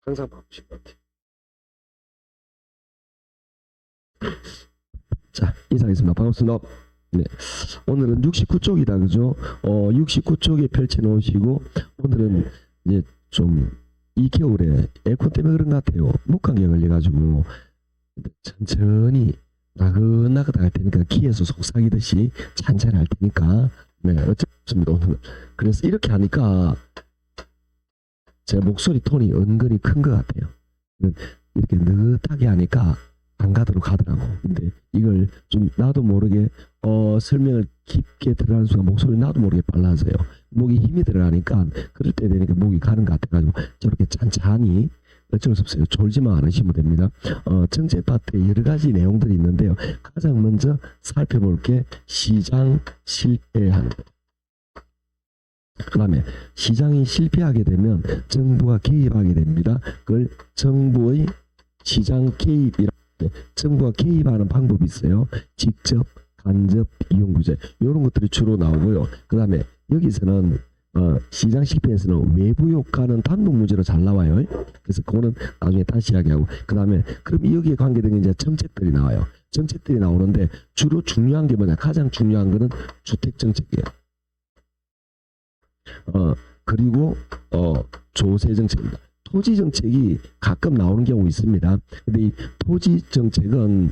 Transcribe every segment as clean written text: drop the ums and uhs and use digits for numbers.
항상 바쁘신 것 같아요. 자, 인사하겠습니다. 반갑습니다. 네. 오늘은 69쪽이다, 그죠? 69쪽에 펼쳐놓으시고, 오늘은 이제 좀 이 겨울에 에어컨 때문에 그런 것 같아요. 목감기에 걸려가지고, 천천히 나긋나긋 할 테니까, 귀에서 속삭이듯이 찬찬히 할 테니까, 네, 어쩔 수 없습니다, 오늘은. 그래서 이렇게 하니까, 제 목소리 톤이 은근히 큰 것 같아요. 이렇게 느긋하게 하니까, 안 가도록 하더라고. 근데 이걸 좀 나도 모르게 설명을 깊게 들어가는 순간 목소리 나도 모르게 빨라져요. 목이 힘이 들어가니까 그럴 때 되니까 목이 가는 것 같아가지고 저렇게 찬찬히 어쩔 수 없어요. 졸지만 않으시면 됩니다. 정책 파트에 여러 가지 내용들이 있는데요. 가장 먼저 살펴볼 게 시장 실패하는 것. 그 다음에 시장이 실패하게 되면 정부가 개입하게 됩니다. 그걸 정부의 시장 개입이라고. 정부가 개입하는 방법이 있어요. 직접, 간접, 이용규제 이런 것들이 주로 나오고요. 그 다음에 여기서는 시장 실패에서는 외부 효과는 단독 문제로 잘 나와요. 그래서 그거는 나중에 다시 이야기하고, 그 다음에 그럼 여기에 관계된 이제 정책들이 나와요. 정책들이 나오는데 주로 중요한 게 뭐냐? 가장 중요한 거는 주택 정책이에요. 그리고 조세 정책입니다. 토지 정책이 가끔 나오는 경우 있습니다. 근데 이 토지 정책은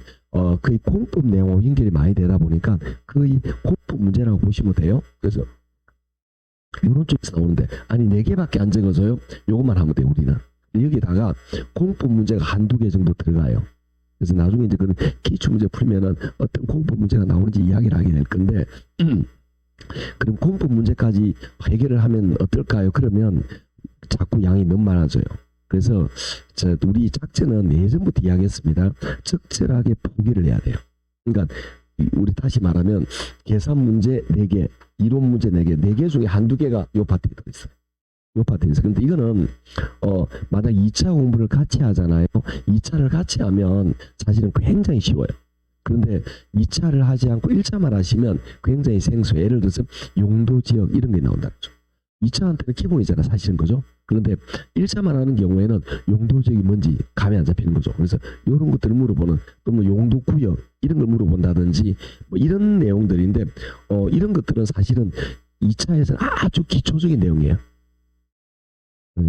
거의 공법 내용하고 연결이 많이 되다 보니까 거의 공법 문제라고 보시면 돼요. 그래서 이런 쪽에서 나오는데, 아니 4개밖에 안 적어져요? 요것만 하면 돼요, 우리는. 여기다가 공법 문제가 한두 개 정도 들어가요. 그래서 나중에 이제 그런 기출 문제 풀면은 어떤 공법 문제가 나오는지 이야기를 하게 될 건데, 그럼 공법 문제까지 해결을 하면 어떨까요? 그러면 자꾸 양이 너무 많아져요. 그래서 우리 작전은 예전부터 이야기했습니다. 적절하게 포기를 해야 돼요. 그러니까 우리 다시 말하면 계산 문제 4개, 이론 문제 4개, 4개 중에 한두 개가 요 파트에 들어있어요. 요 파트에 있어요. 근데 이거는 만약 2차 공부를 같이 하잖아요. 2차를 같이 하면 사실은 굉장히 쉬워요. 그런데 2차를 하지 않고 1차만 하시면 굉장히 생소해요. 예를 들어서 용도 지역 이런 게 나온다는 거죠. 2차한테는 기본이잖아, 사실은, 그죠? 그런데 1차만 하는 경우에는 용도지역이 뭔지 감이 안 잡히는 거죠. 그래서 이런 것들을 물어보는, 또 뭐 용도구역 이런 걸 물어본다든지 뭐 이런 내용들인데, 이런 것들은 사실은 2차에서는 아주 기초적인 내용이에요.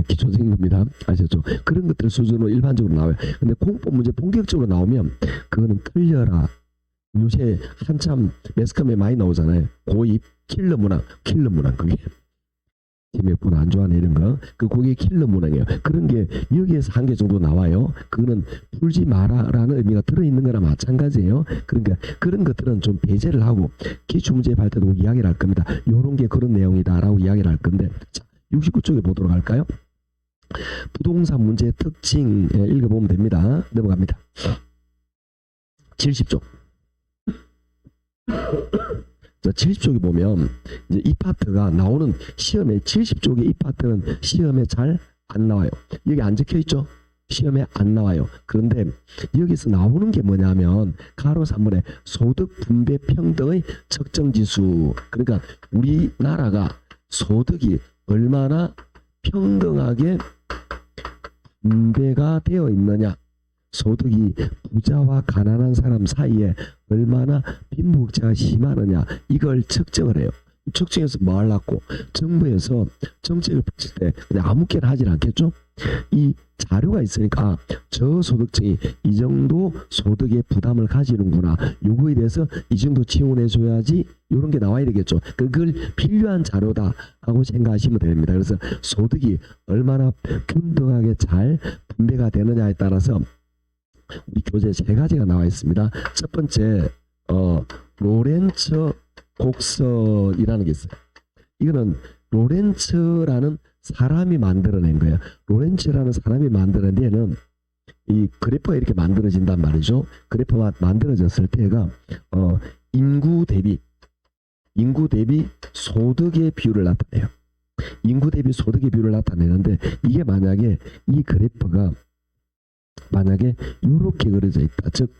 기초적인 겁니다. 아셨죠? 그런 것들 수준으로 일반적으로 나와요. 근데 공법 문제 본격적으로 나오면 그거는 틀려라. 요새 한참 매스컴에 많이 나오잖아요. 고입 킬러 문항 그게. 팀의 분 안 좋아하는 이런 거, 그게 킬러 문항이에요. 그런 게 여기에서 한 개 정도 나와요. 그거는 풀지 마라라는 의미가 들어있는 거나 마찬가지예요. 그러니까 그런 것들은 좀 배제를 하고 기출문제 발 때도 이야기를 할 겁니다. 요런 게 그런 내용이다라고 이야기를 할 건데, 자, 69쪽에 보도록 할까요? 부동산 문제의 특징 읽어보면 됩니다. 넘어갑니다. 70쪽. 자, 70쪽에 보면 이제 이 파트가 나오는 시험에, 70쪽의 이 파트는 시험에 잘 안 나와요. 여기 안 적혀 있죠? 시험에 안 나와요. 그런데 여기서 나오는 게 뭐냐면 가로 3번에 소득 분배 평등의 측정 지수. 그러니까 우리나라가 소득이 얼마나 평등하게 분배가 되어 있느냐, 소득이 부자와 가난한 사람 사이에 얼마나 빈부격차가 심하느냐, 이걸 측정을 해요. 측정해서 뭐 하려고? 정부에서 정책을 펼칠 때 그냥 아무렇게나 하진 않겠죠? 이 자료가 있으니까 저소득층이 이 정도 소득의 부담을 가지는구나, 요거에 대해서 이 정도 지원해줘야지, 이런 게 나와야 되겠죠. 그걸 필요한 자료다 하고 생각하시면 됩니다. 그래서 소득이 얼마나 평등하게 잘 분배가 되느냐에 따라서 우리 교재 3가지가 나와 있습니다. 첫 번째 로렌츠 곡선이라는 게 있어요. 이거는 로렌츠라는 사람이 만들어낸 거예요. 로렌츠라는 사람이 만드는 데는 이 그래프가 이렇게 만들어진단 말이죠. 그래프가 만들어졌을 때가 인구 대비 소득의 비율을 나타내요. 인구 대비 소득의 비율을 나타내는데, 이게 만약에 이 그래프가 만약에 이렇게 그려져 있다. 즉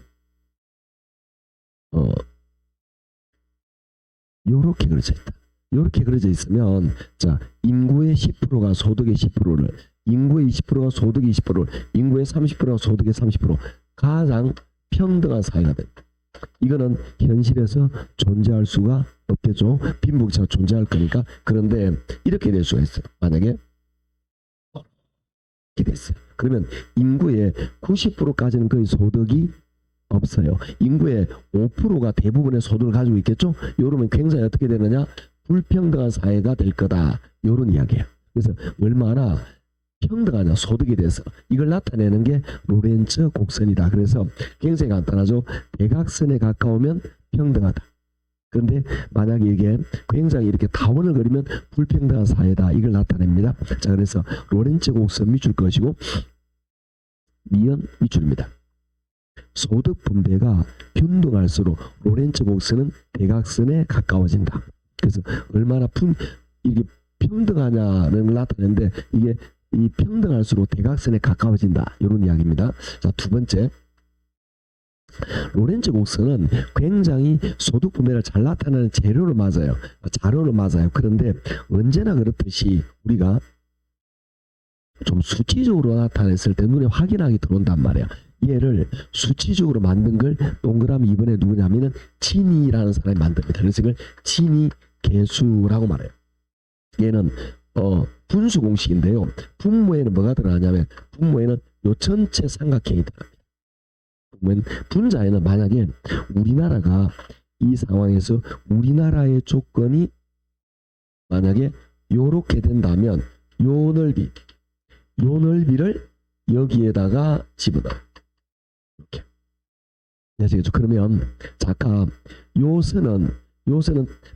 요렇게 그려져 있다. 요렇게 그려져 있으면, 자, 인구의 10%가 소득의 10%를 인구의 20%가 소득의 20%, 인구의 30%가 소득의 30%, 가장 평등한 사회가 됩니다. 이거는 현실에서 존재할 수가 없겠죠. 빈부격차가 존재할 거니까. 그런데 이렇게 될 수가 있어요. 만약에 이렇게 됐어요. 그러면 인구의 90%까지는 거의 소득이 없어요. 인구의 5%가 대부분의 소득을 가지고 있겠죠. 이러면 굉장히 어떻게 되느냐, 불평등한 사회가 될 거다. 이런 이야기예요. 그래서 얼마나 평등하냐, 소득에 대해서 이걸 나타내는 게 로렌츠 곡선이다. 그래서 굉장히 간단하죠. 대각선에 가까우면 평등하다. 그런데 만약에 이게 굉장히 이렇게 다원을 그리면 불평등한 사회다. 이걸 나타냅니다. 자, 그래서 로렌츠 곡선 밑줄 것이고 니은 밑줄입니다. 소득 분배가 균등할수록 로렌츠 곡선은 대각선에 가까워진다. 그래서 얼마나 이게 평등하냐는 걸 나타내는데 이게 이 평등할수록 대각선에 가까워진다. 이런 이야기입니다. 자, 두 번째. 로렌츠 곡선은 굉장히 소득 분배를 잘 나타내는 재료를 맞아요. 자료를 맞아요. 그런데 언제나 그렇듯이 우리가 좀 수치적으로 나타냈을 때 눈에 확연하게 들어온단 말이야. 얘를 수치적으로 만든 걸 동그라미 이번에 누구냐면은 진이라는 사람이 만듭니다. 그래서 이걸 진이 계수라고 말해요. 얘는 분수 공식인데요. 분모에는 뭐가 들어가냐면 분모에는 요 전체 삼각형이 들어갑니다. 분자에는 만약에 우리나라가 이 상황에서 우리나라의 조건이 만약에 요렇게 된다면 요 넓이를 여기에다가 집어넣어. 이렇게. 아시겠죠? 그러면 아까 요선은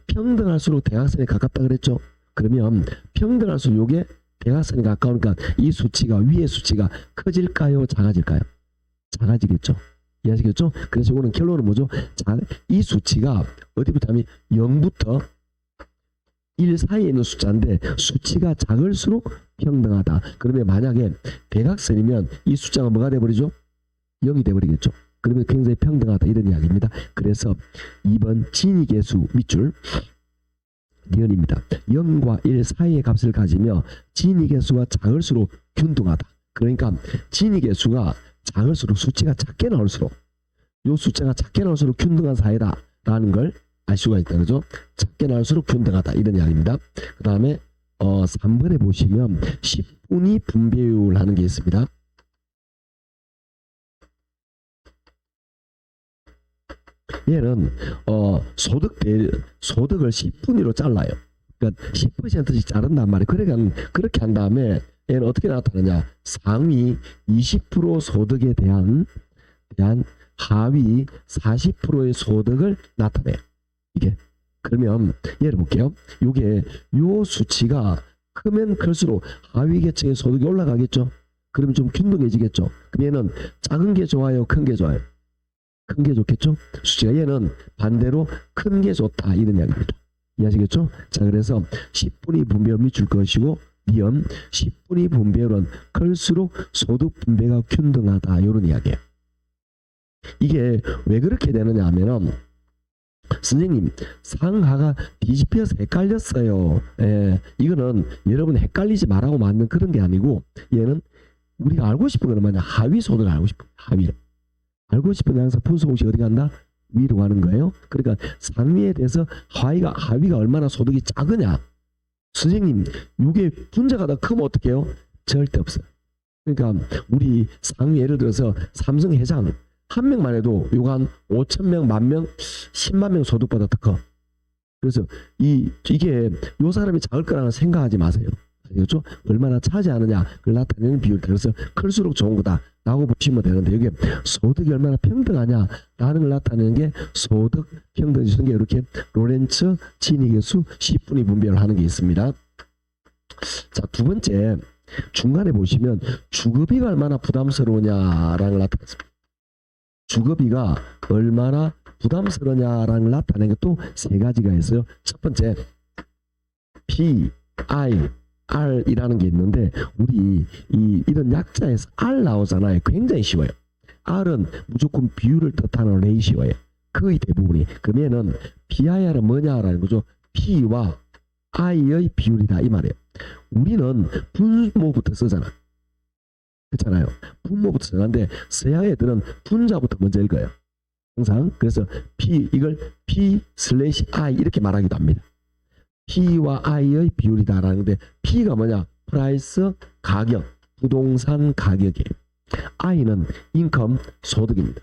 평등할수록 대각선에 가깝다 그랬죠? 그러면 평등할수록 요게 대각선에 가까우니까 이 수치가 위의 수치가 커질까요? 작아질까요? 작아지겠죠? 이해하시겠죠? 그래서 이거는 결론은 뭐죠? 이 수치가 어디부터 하면 0부터 1 사이에 있는 숫자인데 수치가 작을수록 평등하다. 그러면 만약에 대각선이면 이 숫자가 뭐가 돼버리죠? 0이 돼버리겠죠? 그러면 굉장히 평등하다. 이런 이야기입니다. 그래서 2번 진위계수 밑줄 니은입니다. 0과 1 사이의 값을 가지며 진위계수가 작을수록 균등하다. 그러니까 진위계수가 작을수록 수치가 작게 나올수록 요 숫자가 작게 나올수록 균등한 사회다 라는 걸 알 수가 있다. 그죠? 작게 나올수록 균등하다. 이런 이야기입니다. 그 다음에 3번에 보시면 10분위 분배율 하는 게 있습니다. 얘는 소득을 10분위로 잘라요. 그러니까 10%씩 자른단 말이에요. 그렇게 한 다음에 얘는 어떻게 나타나냐? 상위 20% 소득에 대한 하위 40%의 소득을 나타내요. 이게. 그러면 예를 볼게요. 요 수치가 크면 클수록 하위 계층의 소득이 올라가겠죠. 그러면 좀 균등해지겠죠. 그럼 얘는 작은 게 좋아요? 큰 게 좋아요? 큰 게 좋겠죠? 수치가 얘는 반대로 큰 게 좋다. 이런 이야기입니다. 이해하시겠죠? 자, 그래서 10분위 분배율 밑줄 것이고 니은 10분위 분배율은 클수록 소득 분배가 균등하다. 이런 이야기예요. 이게 왜 그렇게 되느냐 하면은 선생님 상하가 뒤집혀서 헷갈렸어요. 이거는 여러분 헷갈리지 말라고 만든 그런 게 아니고 얘는 우리가 알고 싶은 거는 뭐냐? 하위 소득을 알고 싶은 하위를. 알고 싶은 항상 분수 공식 어디 간다? 위로 가는 거예요. 그러니까 상위에 대해서 하위가 얼마나 소득이 작으냐? 선생님 이게 분자가 더 크면 어떻게 해요? 절대 없어요. 그러니까 우리 상위 예를 들어서 삼성 회장 한 명만 해도 요거 한 5,000명, 10,000명, 10만 명 소득보다 더 커. 그래서 이게 요 사람이 작을 거라는 생각하지 마세요. 그렇죠? 얼마나 차지하느냐 그걸 나타내는 비율. 그래서 클수록 좋은 거다 라고 보시면 되는데 이게 소득이 얼마나 평등하냐 라는 걸 나타내는 게 소득 평등 지수인 게 이렇게 로렌츠 진위계수 10분위 분배를 하는 게 있습니다. 자, 두 번째 중간에 보시면 주거비가 얼마나 부담스러우냐라는 걸 나타냈습니다. 주거비가 얼마나 부담스러우냐라는 걸 나타내는 게 또 세 가지가 있어요. 첫 번째 P, I, R이라는 게 있는데 우리 이런 약자에서 R 나오잖아요. 굉장히 쉬워요. R은 무조건 비율을 뜻하는 레이시오예요. 거의 대부분이. 그러면은 PIR은 뭐냐라는 거죠. P와 I의 비율이다 이 말이에요. 우리는 분모부터 쓰잖아. 그렇잖아요. 분모부터 정하는데 서양 애들은 분자부터 먼저 읽어요. 항상. 그래서 P 이걸 P/I 이렇게 말하기도 합니다. P와 I의 비율이다라는데 P가 뭐냐? 프라이스 가격, 부동산 가격이에요. I는 인컴 소득입니다.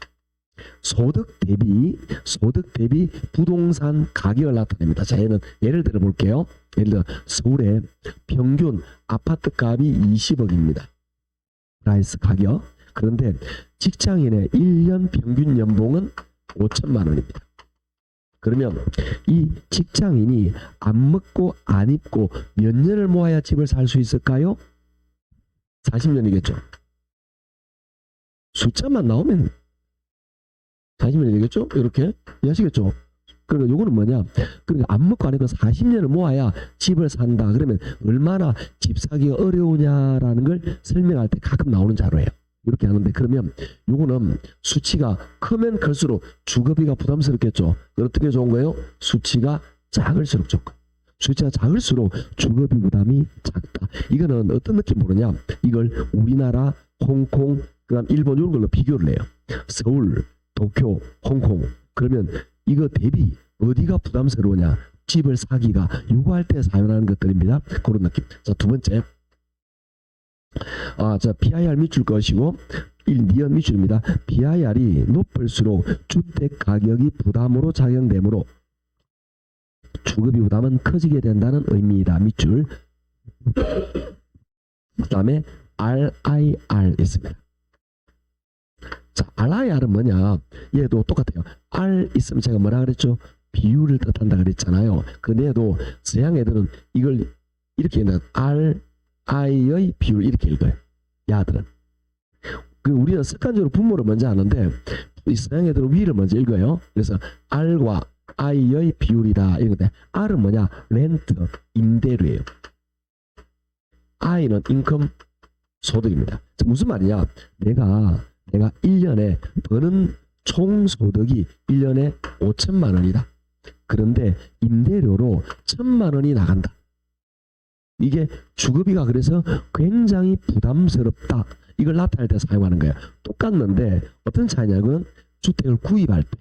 소득 대비 부동산 가격을 나타냅니다. 자, 얘는 예를 들어 볼게요. 예를 들어 서울의 평균 아파트 값이 20억입니다. 프라이스 가격. 그런데 직장인의 1년 평균 연봉은 5천만 원입니다. 그러면 이 직장인이 안 먹고 안 입고 몇 년을 모아야 집을 살 수 있을까요? 40년이겠죠. 숫자만 나오면 40년이겠죠? 이렇게 이해하시겠죠? 그러니까 요거는 뭐냐? 그러니까 안 먹고 안 입고 40년을 모아야 집을 산다. 그러면 얼마나 집 사기가 어려우냐라는 걸 설명할 때 가끔 나오는 자료예요. 이렇게 하는데 그러면 요거는 수치가 크면 클수록 주거비가 부담스럽겠죠. 어떻게 좋은 거예요? 수치가 작을수록 좋고 수치가 작을수록 주거비 부담이 작다. 이거는 어떤 느낌 모르냐? 이걸 우리나라, 홍콩, 그다음 일본 이런 걸로 비교를 해요. 서울, 도쿄, 홍콩. 그러면 이거 대비 어디가 부담스러우냐? 집을 사기가 요구할 때 사용하는 것들입니다. 그런 느낌. 자, 두 번째. 자, PIR 밑줄 것이고 니은 밑줄입니다. PIR이 높을수록 주택 가격이 부담으로 작용되므로 주거비 부담은 커지게 된다는 의미이다. 밑줄. 그 다음에 RIR 있습니다. 자, RIR은 뭐냐? 얘도 똑같아요. R 있으면 제가 뭐라 그랬죠? 비율을 뜻한다 그랬잖아요. 근데도 서양 애들은 이걸 이렇게 읽는 I의 비율 이렇게 읽어요. 야들은. 우리는 습관적으로 분모를 먼저 하는데 이 서양 애들은 위를 먼저 읽어요. 그래서 R과 I의 비율이다 이런 건데 R은 뭐냐? 렌트, 임대료예요. I는 인컴 소득입니다. 무슨 말이냐? 내가 1년에 버는 총 소득이 1년에 5천만 원이다. 그런데 임대료로 1,000만 원이 나간다. 이게 주거비가 그래서 굉장히 부담스럽다. 이걸 나타낼 때 사용하는 거야. 똑같는데 어떤 차이냐면 주택을 구입할 때,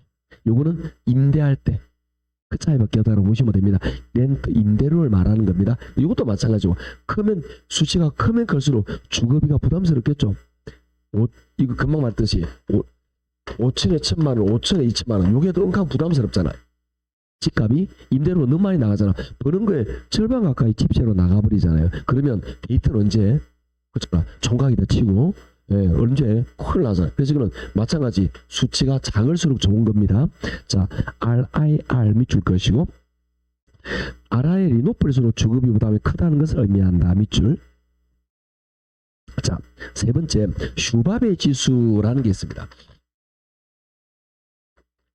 요거는 임대할 때 그 차이밖에 없다고 보시면 됩니다. 렌트, 임대료를 말하는 겁니다. 이것도 마찬가지고 수치가 크면 클수록 주거비가 부담스럽겠죠. 이거 금방 말했듯이 5천에 1,000만 원, 5천에 2천만 원, 요게 더 은근 부담스럽잖아요. 집값이 임대료로 너무 많이 나가잖아. 버는 거에 절반 가까이 집세로 나가버리잖아요. 그러면 데이트는 언제? 그렇잖아. 총각이다 치고 언제? 큰일 나잖아요. 그래서 이거는 마찬가지 수치가 작을수록 좋은 겁니다. 자, RIR 밑줄 것이고 RIR이 높을수록 주거비 부담이 크다는 것을 의미한다. 밑줄. 자, 세 번째 슈바베 지수라는 게 있습니다.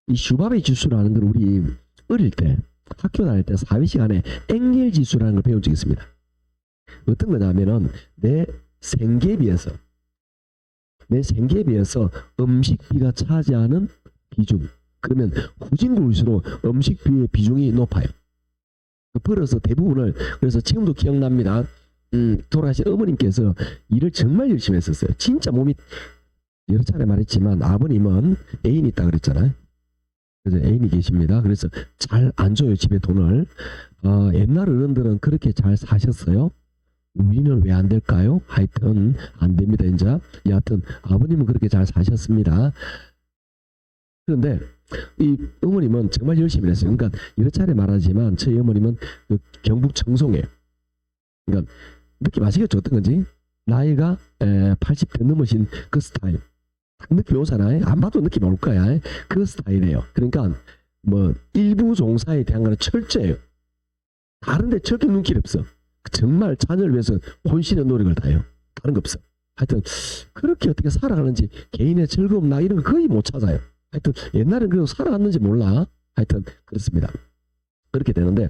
이 슈바베 지수라는 걸 우리 어릴 때 학교 다닐 때 사회 시간에 엥겔 지수라는 걸 배운 적이 있습니다. 어떤 거냐면은 내 생계에 비해서 음식비가 차지하는 비중. 그러면 후진국일수록 음식비의 비중이 높아요. 벌어서 대부분을 그래서 지금도 기억납니다. 돌아가신 어머님께서 일을 정말 열심히 했었어요. 진짜 몸이 여러 차례 말했지만 아버님은 애인이 있다 그랬잖아요. 그래서 애인이 계십니다. 그래서 잘 안 줘요 집에 돈을. 옛날 어른들은 그렇게 잘 사셨어요. 우리는 왜 안 될까요? 하여튼 안 됩니다. 이제 여하튼 아버님은 그렇게 잘 사셨습니다. 그런데 이 어머님은 정말 열심히 했어요. 그러니까 여러 차례 말하지만 저희 어머님은 그 경북 청송에 그러니까 느낌 아시겠죠? 어떤 건지? 나이가 80대 넘으신 그 스타일. 느낌 오잖아요. 안 봐도 느낌 올 거야. 그 스타일이에요. 그러니까 뭐 일부 종사에 대한 거는 철저해요. 다른데 저렇게 눈길이 없어. 정말 자녀를 위해서 혼신의 노력을 다해요. 다른 거 없어. 하여튼 그렇게 어떻게 살아가는지 개인의 즐거움 나 이런 거 거의 못 찾아요. 하여튼 옛날엔 그래도 살아갔는지 몰라. 하여튼 그렇습니다. 그렇게 되는데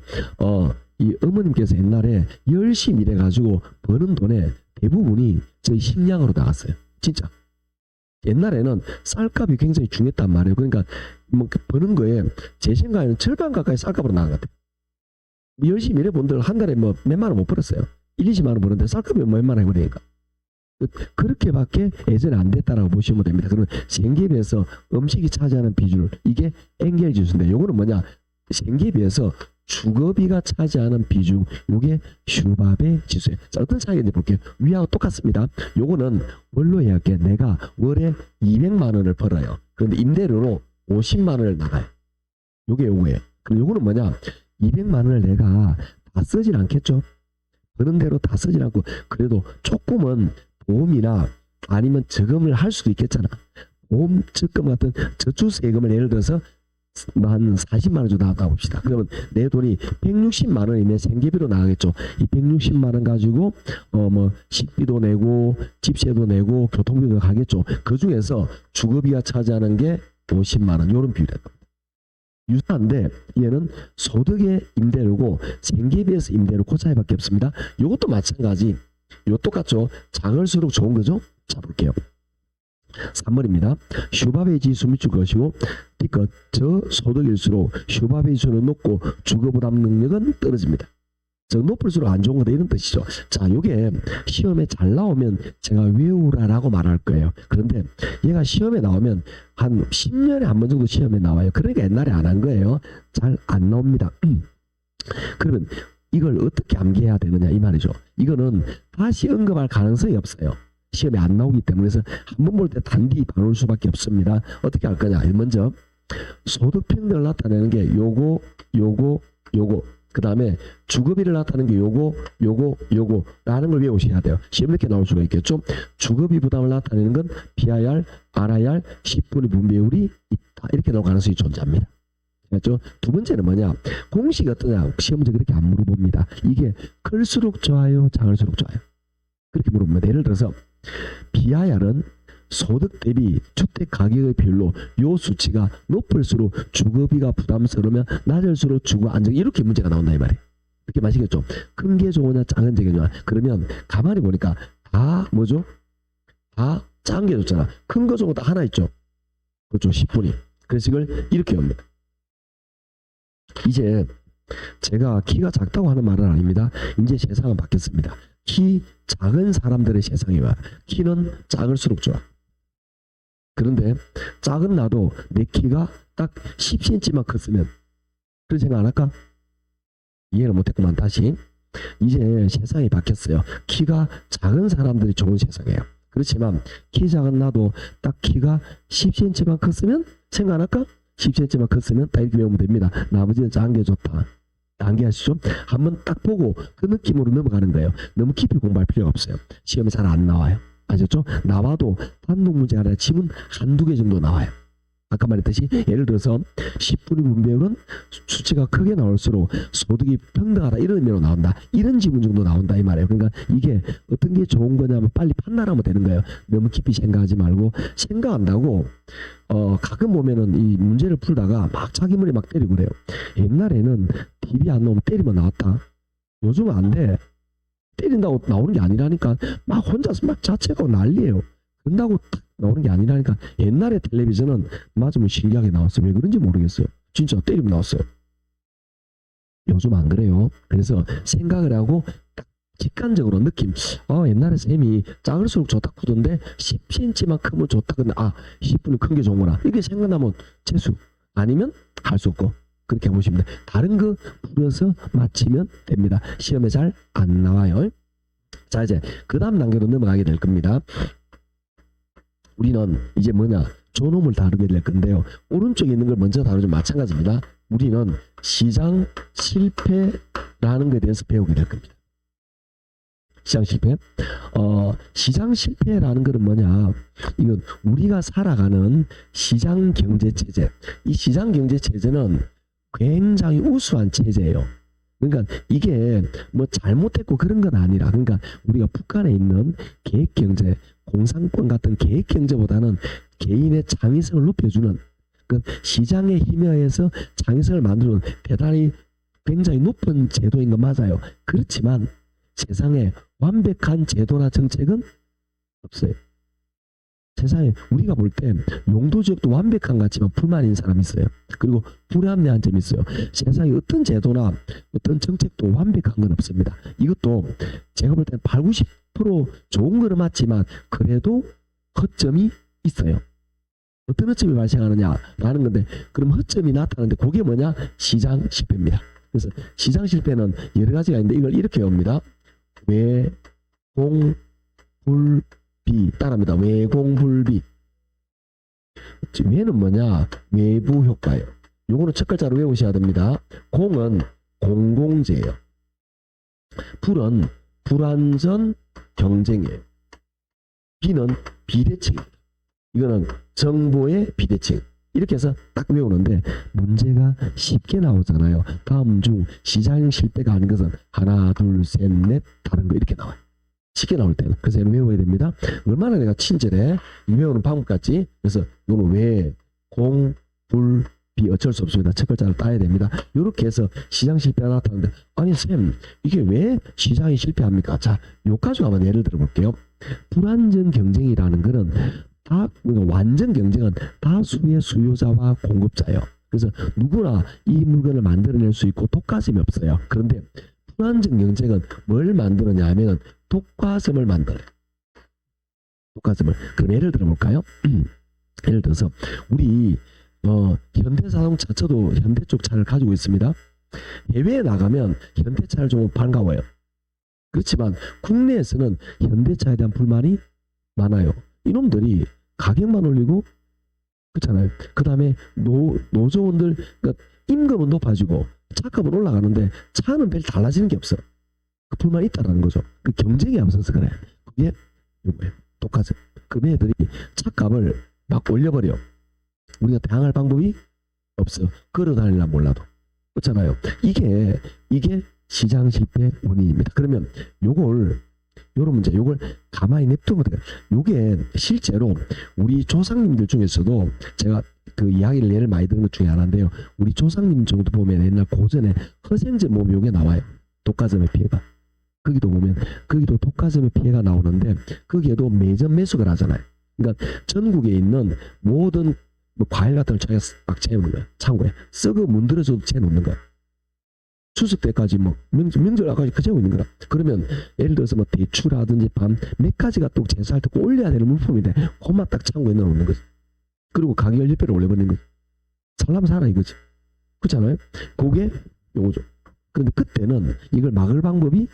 이 어머님께서 옛날에 열심히 일해가지고 버는 돈의 대부분이 저희 식량으로 나갔어요. 진짜. 옛날에는 쌀값이 굉장히 중요했단 말이에요. 그러니까 뭐 버는 거에 제 생각에는 절반 가까이 쌀값으로 나간 것 같아요. 열심히 일해본 분들 한 달에 뭐 몇만 원 못 벌었어요. 1, 20만 원 버는데 쌀값이 몇만 원 해버리니까. 그렇게밖에 예전에 안 됐다라고 보시면 됩니다. 그러면 생계에 비해서 음식이 차지하는 비율, 이게 엔겔 지수인데, 요거는 뭐냐? 생계에 비해서 주거비가 차지하는 비중, 요게 슈바베 지수예요. 자, 어떤 차이인지 볼게요. 위하고 똑같습니다. 요거는 월로 예약해. 내가 월에 200만 원을 벌어요. 그런데 임대료로 50만 원을 나가요. 요거예요. 그럼 요거는 뭐냐? 200만 원을 내가 다 쓰진 않겠죠? 버는 대로 다 쓰진 않고, 그래도 조금은 보험이나 아니면 저금을 할 수도 있겠잖아. 보험 적금 같은 저축세금을 예를 들어서 한 40만 원 정도 나왔다 봅시다. 그러면 내 돈이 160만 원이 내 생계비로 나가겠죠. 이 160만 원 가지고 뭐 식비도 내고 집세도 내고 교통비도 가겠죠. 그 중에서 주거비가 차지하는 게 50만 원, 이런 비율이다. 유사한데 얘는 소득의 임대료고 생계비에서 임대료, 그 차이밖에 없습니다. 이것도 마찬가지. 요 똑같죠. 작을수록 좋은 거죠. 자, 볼게요. 3번입니다. 슈바베 지수 밑줄 것이고, 그러니까 저소득일수록 슈바베 지수는 높고 주거부담 능력은 떨어집니다. 즉 높을수록 안 좋은 거다, 이런 뜻이죠. 자, 요게 시험에 잘 나오면 제가 외우라라고 말할 거예요. 그런데 얘가 시험에 나오면 한 10년에 한 번 정도 시험에 나와요. 그러니까 옛날에 안 한 거예요. 잘 안 나옵니다. 그러면 이걸 어떻게 암기해야 되느냐, 이 말이죠. 이거는 다시 언급할 가능성이 없어요. 시험에 안 나오기 때문에. 그래서 한 번 볼 때 단디 봐놓을 수밖에 없습니다. 어떻게 할 거냐. 먼저 소득 평등을 나타내는 게 요거, 그 다음에 주거비를 나타내는 게 요거라는 걸 외우셔야 돼요. 시험 이렇게 나올 수가 있겠죠. 주거비 부담을 나타내는 건 BIR, RIR, 10분의 분배율이 있다, 이렇게 나올 가능성이 존재합니다. 그렇죠? 두 번째는 뭐냐? 공식이 어떠냐? 시험 문제 그렇게 안 물어봅니다. 이게 클수록 좋아요, 작을수록 좋아요, 그렇게 물어봅니다. 예를 들어서 BIR은 소득 대비 주택 가격의 비율로 요 수치가 높을수록 주거비가 부담스러우면 낮을수록 주거 안정, 이렇게 문제가 나온다, 이 말이에요. 이렇게 마시겠죠? 큰 게 좋으냐 작은 게 좋으냐. 그러면 가만히 보니까 다 뭐죠? 다 작은 게 좋잖아. 큰 거 좋은 거 다 하나 있죠. 그렇죠. 10분이. 그래서 이걸 이렇게 합니다. 이제 제가 키가 작다고 하는 말은 아닙니다. 이제 세상은 바뀌었습니다. 키 작은 사람들의 세상이 와. 키는 작을수록 좋아. 그런데 작은 나도 내 키가 딱 10cm만 컸으면 그런 생각 안 할까? 이해를 못했구만. 다시. 이제 세상이 바뀌었어요. 키가 작은 사람들이 좋은 세상이에요. 그렇지만 키 작은 나도 딱 키가 10cm만 컸으면 생각 안 할까? 10cm만 컸으면 딱 이렇게 외우면 됩니다. 나머지는 작은 게 좋다. 암기하시죠? 한번 딱 보고 그 느낌으로 넘어가는 거예요. 너무 깊이 공부할 필요가 없어요. 시험에 잘 안 나와요. 아셨죠? 나와도 단독 문제 아니라 지문 한두 개 정도 나와요. 아까 말했듯이 예를 들어서 10분의 분배율은 수치가 크게 나올수록 소득이 평등하다, 이런 의미로 나온다. 이런 지문 정도 나온다, 이 말이에요. 그러니까 이게 어떤 게 좋은 거냐면 빨리 판단하면 되는 거예요. 너무 깊이 생각하지 말고. 생각한다고 가끔 보면은 이 문제를 풀다가 막 자기 머리 막 때리고 그래요. 옛날에는 TV 안 나오면 때리면 나왔다. 요즘은 안 돼. 때린다고 나오는 게 아니라니까. 막 혼자서 막 자책하고 난리예요. 그런다고 딱 나오는 게 아니라니까. 옛날에 텔레비전은 맞으면 신기하게 나왔어요. 왜 그런지 모르겠어요. 진짜 때리면 나왔어요. 요즘 안 그래요. 그래서 생각을 하고 딱 직관적으로 느낌. 옛날에 쌤이 작을수록 좋다 크던데 10cm만 크면 좋다. 근데 10분은 큰 게 좋구나. 이게 생각나면 재수. 아니면 할 수 없고. 그렇게 해보시면 돼요. 다른 거 풀어서 맞히면 됩니다. 시험에 잘 안 나와요. 자, 이제 그 다음 단계로 넘어가게 될 겁니다. 우리는 이제 뭐냐? 존엄을 다루게 될 건데요. 오른쪽에 있는 걸 먼저 다루죠. 마찬가지입니다. 우리는 시장 실패라는 것에 대해서 배우게 될 겁니다. 시장 실패. 시장 실패라는 것은 뭐냐? 이건 우리가 살아가는 시장 경제 체제. 이 시장 경제 체제는 굉장히 우수한 체제예요. 그러니까 이게 뭐 잘못했고 그런 건 아니라, 그러니까 우리가 북한에 있는 계획경제, 공산권 같은 계획경제보다는 개인의 창의성을 높여주는, 그 시장의 힘에 의해서 창의성을 만드는 대단히 굉장히 높은 제도인 건 맞아요. 그렇지만 세상에 완벽한 제도나 정책은 없어요. 세상에 우리가 볼 때 용도 지역도 완벽한 것 같지만 불만인 사람이 있어요. 그리고 불합리한 점이 있어요. 세상에 어떤 제도나 어떤 정책도 완벽한 건 없습니다. 이것도 제가 볼 때 80, 100% 좋은 거는 맞지만 그래도 허점이 있어요. 어떤 허점이 발생하느냐라는 건데, 그럼 허점이 나타나는데 그게 뭐냐? 시장 실패입니다. 그래서 시장 실패는 여러 가지가 있는데 이걸 이렇게 봅니다. 외공불비, 따라합니다. 외공불비. 외는 뭐냐? 외부 효과예요. 요거는 첫 글자로 외우셔야 됩니다. 공은 공공재예요. 불은 불완전 경쟁이에요. 비는 비대칭입니다. 이거는 정보의 비대칭. 이렇게 해서 딱 외우는데 문제가 쉽게 나오잖아요. 다음 중 시장 실패가 아닌 것은 하나, 둘, 셋, 넷, 다른 거 이렇게 나와요. 쉽게 나올 때는. 그래서 이거 외워야 됩니다. 얼마나 내가 친절해. 이 외우는 방법 같지? 그래서 이거는 왜, 공, 불, 비 어쩔 수 없습니다. 첫 글자를 따야 됩니다. 이렇게 해서 시장 실패가 나타나는데, 아니 쌤 이게 왜 시장이 실패합니까? 자, 요 가지고 한번 예를 들어 볼게요. 불완전 경쟁이라는 거는 그러니까 완전 경쟁은 다수의 수요자와 공급자예요. 그래서 누구나 이 물건을 만들어낼 수 있고 독과점이 없어요. 그런데 불완전 경쟁은 뭘 만드느냐 하면 독과점을 만들어요. 독과점을. 그럼 예를 들어 볼까요? 예를 들어서 우리 현대자동차, 저도 현대 쪽 차를 가지고 있습니다. 해외에 나가면 현대차를 좀 반가워요. 그렇지만 국내에서는 현대차에 대한 불만이 많아요. 이놈들이 가격만 올리고, 그렇잖아요. 그 다음에 노조원들, 그러니까 임금은 높아지고 차값은 올라가는데 차는 별 달라지는 게 없어. 그 불만이 있다라는 거죠. 그 경쟁이 앞서서 그래. 그게 요거예요. 똑같아요. 그 애들이 차값을 막 올려버려. 우리가 대항할 방법이 없어. 걸어다니려 몰라도. 그렇잖아요. 이게 시장 실패 원인입니다. 그러면 요런 문제, 요걸 가만히 냅두면 돼요. 요게 실제로 우리 조상님들 중에서도 제가 그 이야기를 예를 많이 들은 것 중에 하나인데요. 우리 조상님 정도 보면 옛날 고전에 허생제 몸 요게 나와요. 독과점의 피해가. 거기도 보면 거기도 독과점의 피해가 나오는데 거기에도 매점 매수를 하잖아요. 그러니까 전국에 있는 모든 뭐 과일 같은 걸 자기가 막 채우는 거야. 창고에 썩어 문드러져도 채놓는 거야. 추석 때까지 뭐 명절까지 그 채우고 있는 거야. 그러면 예를 들어서 뭐 대추라든지 밤 몇 가지가 또 제사할 때 꼭 올려야 되는 물품인데 그만 딱 창고에 넣어놓는 거지. 그리고 가격 10배를 올려버리는 거지. 살라면 살아 이거지. 그렇잖아요. 그게 요거죠. 그런데 그때는 이걸 막을 방법이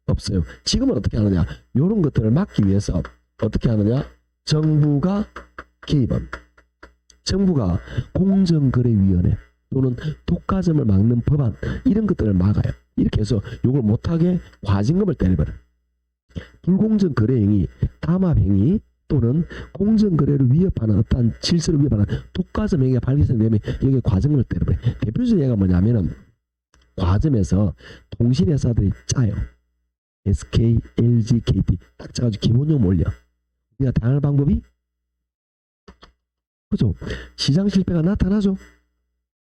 없어요. 지금은 어떻게 하느냐? 이런 것들을 막기 위해서 어떻게 하느냐? 정부가 개입합니다. 정부가 공정거래위원회 또는 독과점을 막는 법안 이런 것들을 막아요. 이렇게 해서 이걸 못하게 과징금을 때려버려요. 불공정 거래행위, 담합행위 또는 공정거래를 위협하는 어떠한 질서를 위협하는 독과점 행위가 발견되면 여기에 과징금을 때려버려요. 대표적인 예가 뭐냐면은 과점에서 통신회사들이 짜요. SK, LG, KT 딱 짜가지고 기본요금 올려. 우리가 당할 방법이 그죠? 시장 실패가 나타나죠.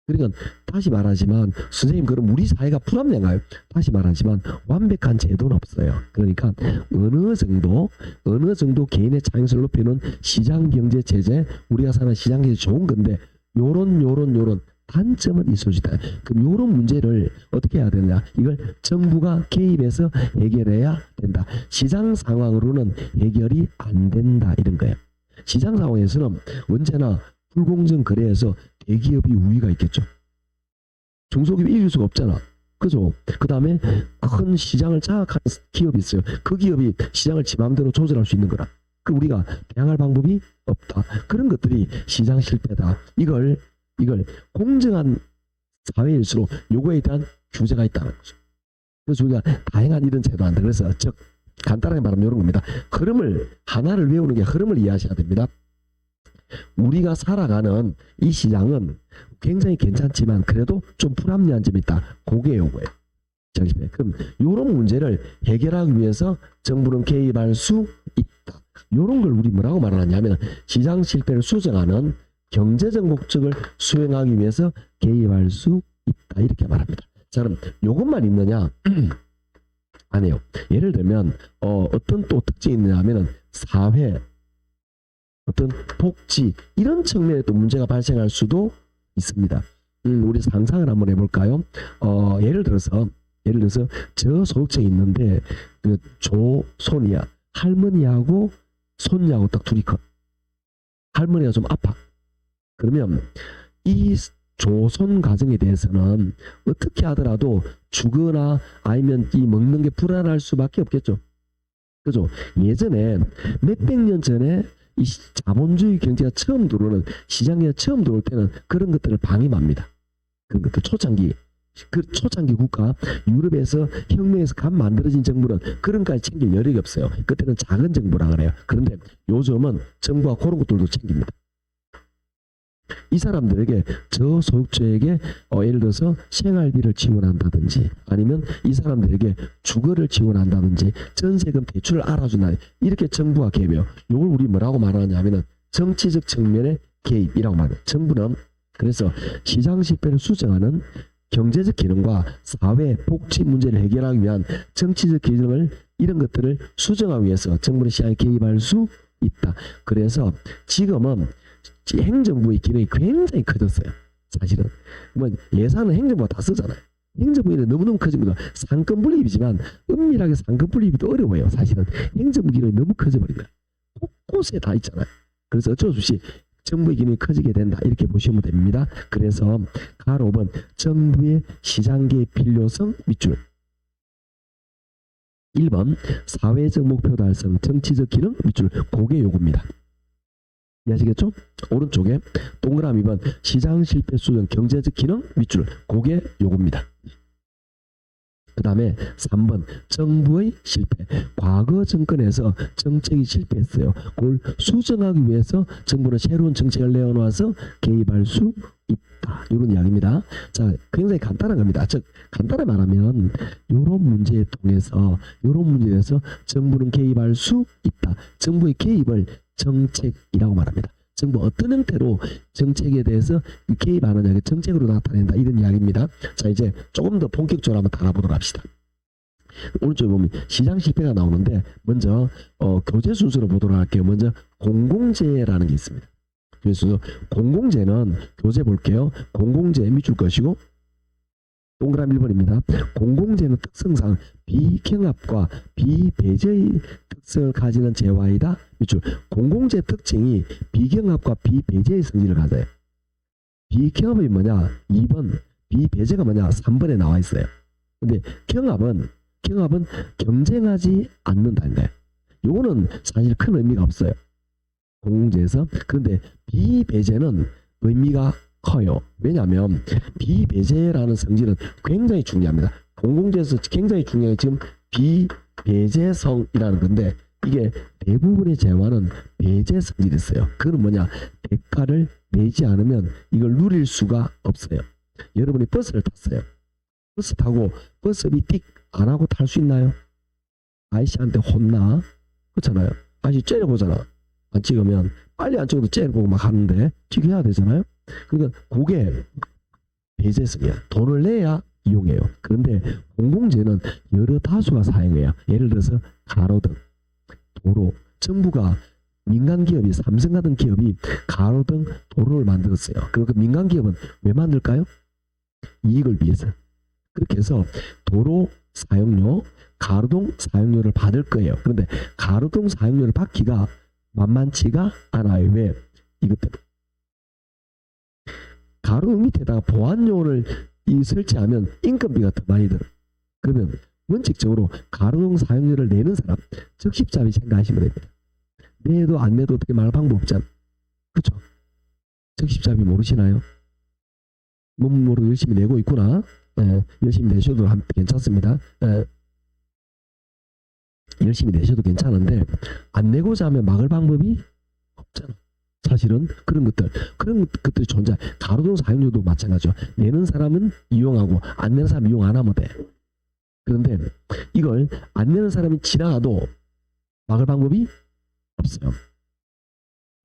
그러니까 다시 말하지만 선생님 그럼 우리 사회가 불합리한가요? 다시 말하지만 완벽한 제도는 없어요. 그러니까 어느 정도 개인의 창의성을 높이는 시장 경제 체제, 우리가 사는 시장 경제 좋은 건데 요런 단점은 있을 수 있다. 그럼 요런 문제를 어떻게 해야 되느냐? 이걸 정부가 개입해서 해결해야 된다. 시장 상황으로는 해결이 안 된다 이런 거예요. 시장 상황에서는 언제나 불공정 거래에서 대기업이 우위가 있겠죠. 중소기업이 이길 수가 없잖아. 그죠? 그 다음에 큰 시장을 장악하는 기업이 있어요. 그 기업이 시장을 지 마음대로 조절할 수 있는 거라. 그 우리가 대항할 방법이 없다. 그런 것들이 시장 실패다. 이걸 공정한 사회일수록 요거에 대한 규제가 있다는 거죠. 그래서 우리가 다양한 이런 제도 한다. 그래서 즉 간단하게 말하면 이런 겁니다. 하나를 외우는 게 흐름을 이해하셔야 됩니다. 우리가 살아가는 이 시장은 굉장히 괜찮지만 그래도 좀 불합리한 점이 있다. 그게 요거예요. 그럼 이런 문제를 해결하기 위해서 정부는 개입할 수 있다. 이런 걸 우리 뭐라고 말하냐면 시장 실패를 수정하는 경제적 목적을 수행하기 위해서 개입할 수 있다. 이렇게 말합니다. 자, 그럼 이것만 있느냐? 아니에요. 예를 들면 어떤 또 특징이 있느냐 하면은 사회, 어떤 복지 이런 측면에 또 문제가 발생할 수도 있습니다. 우리 상상을 한번 해볼까요? 예를 들어서 저소득층이 있는데 그 조손이야. 할머니하고 손녀하고 딱 둘이 커. 할머니가 좀 아파. 그러면 이 조손 과정에 대해서는 어떻게 하더라도 주거나 아니면 이 먹는 게 불안할 수밖에 없겠죠. 그죠? 예전에 몇백 년 전에 이 자본주의 경제가 처음 들어오는 시장에 처음 들어올 때는 그런 것들을 방임합니다. 그런 것들 초창기 국가 유럽에서 혁명에서 간 만들어진 정부는 그런 것까지 챙길 여력이 없어요. 그때는 작은 정부라 그래요. 그런데 요즘은 정부가 그런 것들도 챙깁니다. 이 사람들에게 저소득자에게 예를 들어서 생활비를 지원한다든지 아니면 이 사람들에게 주거를 지원한다든지 전세금 대출을 알아준다 이렇게 정부가 개입해요. 이걸 우리 뭐라고 말하냐면은 정치적 측면의 개입이라고 말해요. 정부는 그래서 시장 실패를 수정하는 경제적 기능과 사회 복지 문제를 해결하기 위한 정치적 기능을 이런 것들을 수정하기 위해서 정부는 시장에 개입할 수 있다. 그래서 지금은 행정부의 기능이 굉장히 커졌어요. 사실은 뭐 예산은 행정부가 다 쓰잖아요. 행정부 기능이 너무너무 커집니다. 상권 분립이지만 은밀하게 상권 분립도 어려워요. 사실은 행정부 기능이 너무 커져버린 거예요. 곳곳에 다 있잖아요. 그래서 어쩔 수 없이 정부의 기능이 커지게 된다. 이렇게 보시면 됩니다. 그래서 가로 5번 정부의 시장개입 필요성 밑줄 1번 사회적 목표 달성 정치적 기능 밑줄 그게 요구입니다. 이해하시겠죠? 오른쪽에 동그라미 2번 시장 실패 수정 경제적 기능 밑줄 그게 요구입니다. 그 다음에 3번 정부의 실패 과거 정권에서 정책이 실패했어요. 그걸 수정하기 위해서 정부는 새로운 정책을 내어놓아서 개입할 수 있다. 이런 이야기입니다. 자, 굉장히 간단한 겁니다. 즉 간단히 말하면 이런 문제에 통해서 이런 문제에서 정부는 개입할 수 있다. 정부의 개입을 정책이라고 말합니다. 정부 어떤 형태로 정책에 대해서 개입하느냐 정책으로 나타낸다 이런 이야기입니다. 자 이제 조금 더 본격적으로 한번 달아보도록 합시다. 오른쪽에 보면 시장 실패가 나오는데 먼저 교재 순서로 보도록 할게요. 먼저 공공재라는 게 있습니다. 그래서 공공재는 교재 볼게요. 공공재 밑줄 것이고 동그라미 1번입니다. 공공재는 특성상 비경합과 비배제의 특성을 가지는 재화이다. 밑줄. 공공재 특징이 비경합과 비배제의 성질을 가져요. 비경합이 뭐냐? 2번. 비배제가 뭐냐? 3번에 나와 있어요. 근데 경합은 경쟁하지 않는다는 거예요. 요거는 사실 큰 의미가 없어요. 공공재에서. 그런데 비배제는 의미가 커요. 왜냐하면 비배제라는 성질은 굉장히 중요합니다. 공공재에서 굉장히 중요한 게 지금 비배제성이라는 건데 이게 대부분의 재화는 배제 성질이 있어요. 그건 뭐냐? 대가를 내지 않으면 이걸 누릴 수가 없어요. 여러분이 버스를 탔어요. 버스 타고 버스비 띡 안 하고 탈 수 있나요? 아저씨한테 혼나? 그렇잖아요. 아저씨 째려보잖아. 안 찍으면 빨리 안 찍어도 째려보고 막 하는데 찍어야 되잖아요. 그러니까 그게 배제성이야. 돈을 내야 이용해요. 그런데 공공재는 여러 다수가 사용해요. 예를 들어서 가로등, 도로. 정부가 민간기업이 삼성 같은 기업이 가로등, 도로를 만들었어요. 그 민간기업은 왜 만들까요? 이익을 위해서. 그렇게 해서 도로 사용료, 가로등 사용료를 받을 거예요. 그런데 가로등 사용료를 받기가 만만치가 않아요. 왜? 이것 때문에. 가로등 밑에다가 보안료를 설치하면 인건비가 더 많이 들어. 그러면 원칙적으로 가로등 사용료를 내는 사람 적십잡이 생각하시면 됩니다. 내도 안 내도 어떻게 말할 방법 없잖아. 그렇죠? 적십잡이 모르시나요? 모르고 열심히 내고 있구나. 열심히 내셔도 괜찮습니다. 열심히 내셔도 괜찮은데 안 내고자 하면 막을 방법이 없잖아. 사실은 그런 것들이 존재. 가로등 사용료도 마찬가지죠. 내는 사람은 이용하고 안 내는 사람 이용 안 하면 돼. 그런데 이걸 안 내는 사람이 지나가도 막을 방법이 없어요.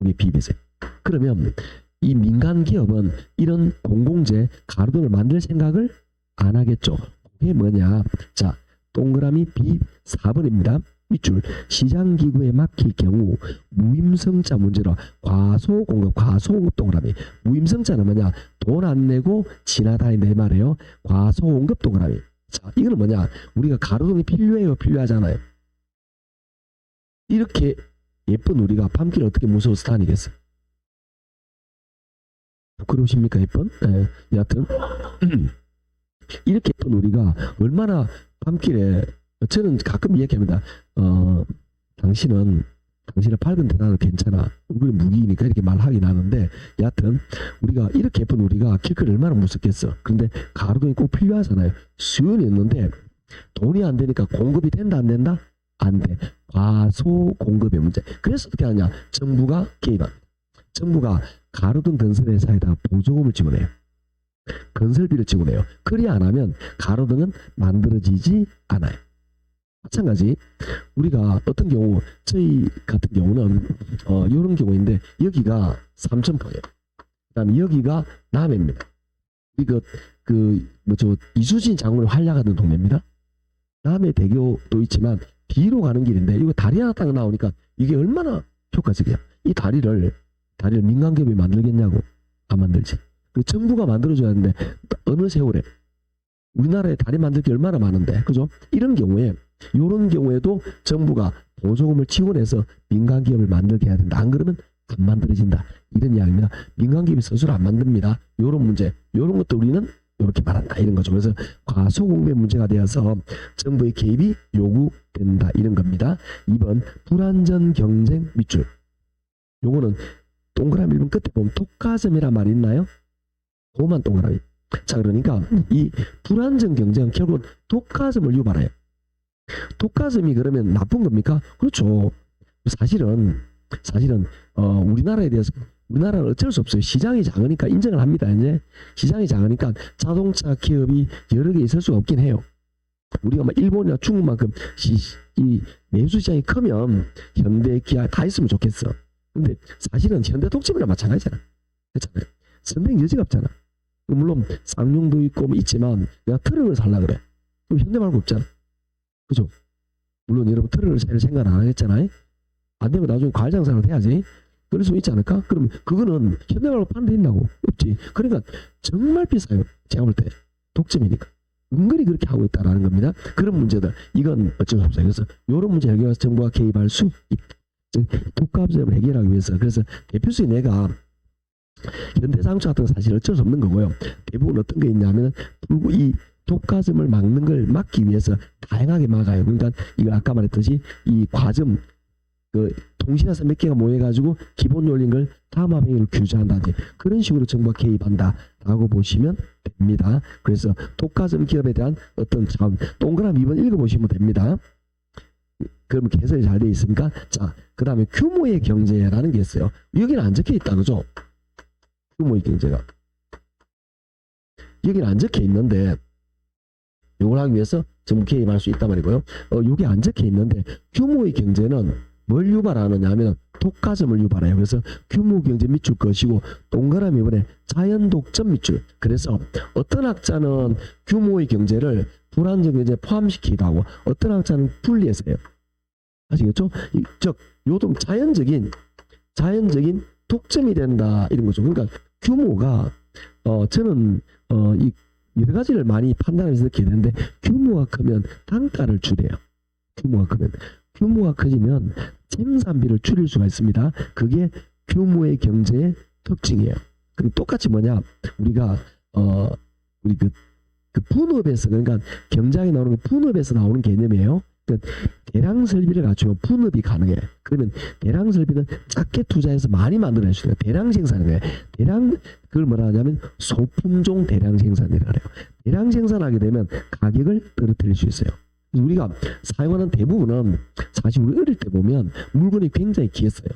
우리 비배제. 그러면 이 민간 기업은 이런 공공재 가로등을 만들 생각을 안 하겠죠. 그게 뭐냐? 자, 동그라미 B 4번입니다. 밑줄. 시장기구에 막힐 경우 무임승차 문제로 과소공급 동그라미. 무임승차는 뭐냐? 돈 안 내고 지나다닌다 이 말이에요. 과소공급 동그라미. 자, 이거는 뭐냐? 우리가 가로등이 필요해요, 필요하잖아요. 이렇게 예쁜 우리가 밤길을 어떻게 무서워서 다니겠어요? 부끄러우십니까, 예쁜? 예, 여하튼 이렇게 예쁜 우리가 얼마나 밤길에, 저는 가끔 이야기합니다. 당신은 밝은 대나도 괜찮아. 우리 무기니까 이렇게 말하긴 하는데, 여하튼 우리가 이렇게 예쁜 우리가 길거리 얼마나 무섭겠어. 그런데 가로등이 꼭 필요하잖아요. 수요는 있는데 돈이 안 되니까 공급이 된다 안 된다? 안 돼. 과소 공급의 문제. 그래서 어떻게 하냐? 정부가 개입합니다. 정부가 가로등 건설 회사에다가 보조금을 지원해요. 건설비를 지원해요. 그리 안 하면 가로등은 만들어지지 않아요. 마찬가지 우리가 어떤 경우, 저희 같은 경우는 이런 경우인데, 여기가 삼천포예요. 그다음에 여기가 남해입니다. 이거 이수진 장군이 활약하던 동네입니다. 남해 대교도 있지만 뒤로 가는 길인데, 이거 다리 하나 딱 나오니까 이게 얼마나 효과적이야. 이 다리를 민간기업이 만들겠냐고. 안 만들지. 그 정부가 만들어줘야 하는데 어느 세월에 우리나라에 다리 만들 게 얼마나 많은데, 그죠? 이런 경우에도 정부가 보조금을 지원해서 민간기업을 만들게 해야 된다. 안 그러면 안 만들어진다. 이런 이야기입니다. 민간기업이 스스로 안 만듭니다. 이런 문제, 이런 것도 우리는 이렇게 말한다. 이런 거죠. 그래서 과소공급의 문제가 되어서 정부의 개입이 요구된다. 이런 겁니다. 2번 불완전 경쟁 밑줄. 요거는 동그라미 1번 끝에 보면 독과점이란 말이 있나요? 그만 동그라미. 자, 그러니까 이 불완전 경쟁은 결국은 독과점을 유발해요. 독과점이 그러면 나쁜 겁니까? 그렇죠. 사실은 우리나라에 대해서, 우리나라는 어쩔 수 없어요. 시장이 작으니까 인정을 합니다. 이제 시장이 작으니까 자동차 기업이 여러 개 있을 수가 없긴 해요. 우리가 막 일본이나 중국만큼 이 내수 시장이 크면 현대, 기아 다 있으면 좋겠어. 근데 사실은 현대 독점이랑 마찬가지잖아. 그렇잖아요. 선택 여지가 없잖아. 물론 쌍용도 있고 뭐 있지만 내가 트럭을 살라 그래. 그럼 현대 말고 없잖아. 그죠? 물론 여러분 트럭을 살 생각 안 하겠잖아요. 안 되면 나중에 과일 장사를 해야지. 그럴 수 있지 않을까? 그럼 그거는 현대 말고 파는 데 있나고? 없지. 그러니까 정말 비싸요. 제가 볼 때. 독점이니까. 은근히 그렇게 하고 있다라는 겁니다. 그런 문제들. 이건 어쩔 수 없어요. 그래서 이런 문제 해결해서 정부가 개입할 수 있다. 즉 독과점을 해결하기 위해서. 그래서 대표수에 내가 현대자동차 같은 건 사실 어쩔 수 없는 거고요. 대부분 어떤 게 있냐면 이 독과점을 막는 걸 막기 위해서 다양하게 막아요. 그러니까 이걸 아까 말했듯이 이 과점 통신사에서 몇 개가 모여가지고 기본 열린 걸 담합행위를 규제한다든지 그런 식으로 정부가 개입한다라고 보시면 됩니다. 그래서 독과점 기업에 대한 어떤 동그라미 2번 읽어보시면 됩니다. 그러면 개설이 잘 돼 있으니까. 자, 그 다음에 규모의 경제라는 게 있어요. 여기는 안 적혀 있다, 그죠? 규모의 경제가 여기는 안 적혀 있는데 이걸 하기 위해서 정부 개입할 수 있단 말이고요. 여기 안 적혀 있는데 규모의 경제는 뭘 유발하느냐 하면 독과점을 유발해요. 그래서 규모 경제 밑줄 것이고 동그라미 이번에 자연 독점 밑줄. 그래서 어떤 학자는 규모의 경제를 불완전 경제에 포함시키기도 하고 어떤 학자는 분리해서 해요. 아시겠죠? 즉 요동 자연적인 독점이 된다 이런 거죠. 그러니까 규모가 저는 이 여러 가지를 많이 판단하면서 이렇게 되는데 규모가 크면 단가를 줄여요. 규모가 커지면 생산비를 줄일 수가 있습니다. 그게 규모의 경제의 특징이에요. 그리고 똑같이 뭐냐, 우리가 우리 그 분업에서, 그러니까 경장에 나오는 분업에서 나오는 개념이에요. 그러니까 대량 설비를 갖추면 분업이 가능해. 그러면 대량 설비는 작게 투자해서 많이 만들어낼 수 있어요. 대량 생산을 해요. 그걸 뭐라 하냐면 소품종 대량 생산이라고 해요. 대량 생산하게 되면 가격을 떨어뜨릴 수 있어요. 우리가 사용하는 대부분은 사실 우리 어릴 때 보면 물건이 굉장히 귀했어요.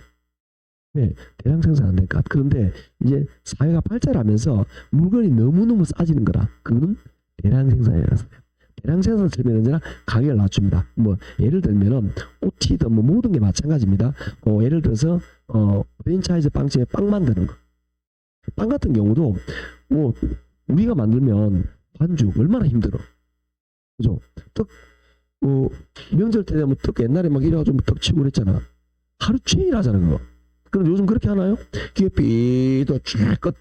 네, 대량 생산 안 될까? 그런데 이제 사회가 발달하면서 물건이 너무너무 싸지는 거라. 그거는 대량 생산이라서. 대량 생산 설비는 언제나 가격을 낮춥니다. 뭐 예를 들면은 OT든 뭐 모든 게 마찬가지입니다. 예를 들어서 프랜차이즈 빵집에 빵 만드는 거. 빵 같은 경우도 뭐 우리가 만들면 반죽 얼마나 힘들어. 그죠? 떡 명절 때 되면 떡 옛날에 막 이래가지고 떡 치고 그랬잖아. 하루 종일 하잖아 그거. 그럼 요즘 그렇게 하나요? 기계비도 쫙